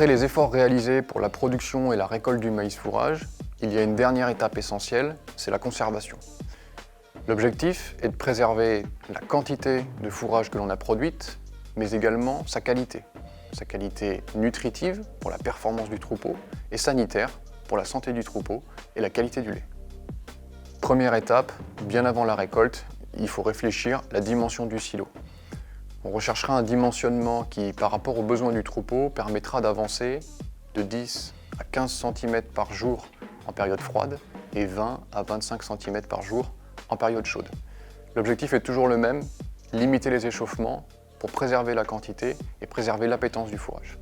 Après les efforts réalisés pour la production et la récolte du maïs fourrage, il y a une dernière étape essentielle, c'est la conservation. L'objectif est de préserver la quantité de fourrage que l'on a produite, mais également sa qualité nutritive pour la performance du troupeau et sanitaire pour la santé du troupeau et la qualité du lait. Première étape, bien avant la récolte, il faut réfléchir à la dimension du silo. On recherchera un dimensionnement qui, par rapport aux besoins du troupeau, permettra d'avancer de 10 à 15 cm par jour en période froide et 20 à 25 cm par jour en période chaude. L'objectif est toujours le même, limiter les échauffements pour préserver la quantité et préserver l'appétence du fourrage.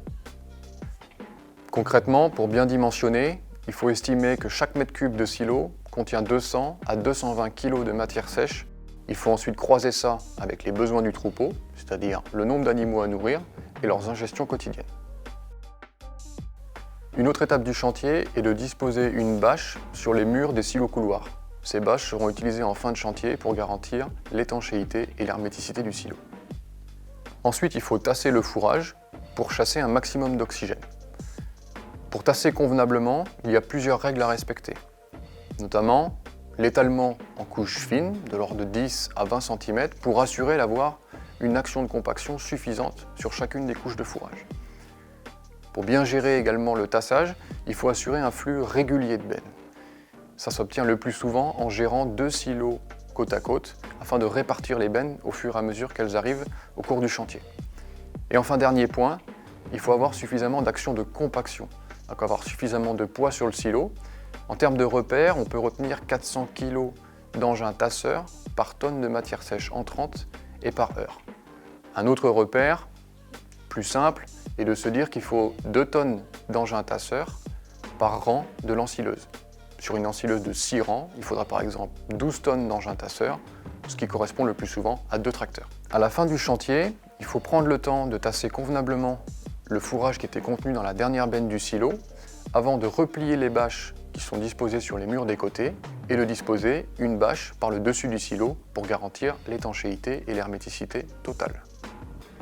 Concrètement, pour bien dimensionner, il faut estimer que chaque mètre cube de silo contient 200 à 220 kg de matière sèche. Il faut ensuite croiser ça avec les besoins du troupeau, c'est-à-dire le nombre d'animaux à nourrir et leurs ingestions quotidiennes. Une autre étape du chantier est de disposer une bâche sur les murs des silos couloirs. Ces bâches seront utilisées en fin de chantier pour garantir l'étanchéité et l'herméticité du silo. Ensuite, il faut tasser le fourrage pour chasser un maximum d'oxygène. Pour tasser convenablement, il y a plusieurs règles à respecter, notamment l'étalement en couches fines, de l'ordre de 10 à 20 cm, pour assurer d'avoir une action de compaction suffisante sur chacune des couches de fourrage. Pour bien gérer également le tassage, il faut assurer un flux régulier de bennes. Ça s'obtient le plus souvent en gérant 2 silos côte à côte, afin de répartir les bennes au fur et à mesure qu'elles arrivent au cours du chantier. Et enfin, dernier point, il faut avoir suffisamment d'action de compaction, donc avoir suffisamment de poids sur le silo. En termes de repères, on peut retenir 400 kg d'engin tasseur par tonne de matière sèche entrante et par heure. Un autre repère, plus simple, est de se dire qu'il faut 2 tonnes d'engin tasseur par rang de l'ensileuse. Sur une ensileuse de 6 rangs, il faudra par exemple 12 tonnes d'engin tasseur, ce qui correspond le plus souvent à 2 tracteurs. À la fin du chantier, il faut prendre le temps de tasser convenablement le fourrage qui était contenu dans la dernière benne du silo, avant de replier les bâches qui sont disposées sur les murs des côtés et de disposer une bâche par le dessus du silo pour garantir l'étanchéité et l'herméticité totale.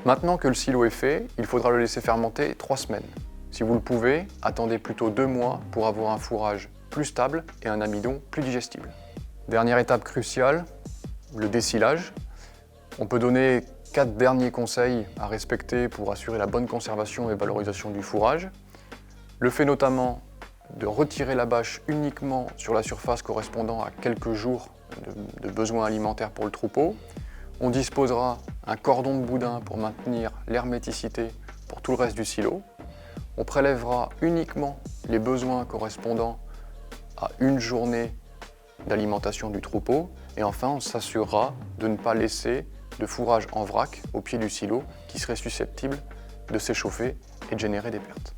Maintenant que le silo est fait, il faudra le laisser fermenter 3 semaines. Si vous le pouvez, attendez plutôt 2 mois pour avoir un fourrage plus stable et un amidon plus digestible. Dernière étape cruciale, le dessilage. On peut donner 4 derniers conseils à respecter pour assurer la bonne conservation et valorisation du fourrage. Le fait notamment de retirer la bâche uniquement sur la surface correspondant à quelques jours de besoins alimentaires pour le troupeau. On disposera un cordon de boudin pour maintenir l'herméticité pour tout le reste du silo. On prélèvera uniquement les besoins correspondant à une journée d'alimentation du troupeau. Et enfin, on s'assurera de ne pas laisser de fourrage en vrac au pied du silo qui serait susceptible de s'échauffer et de générer des pertes.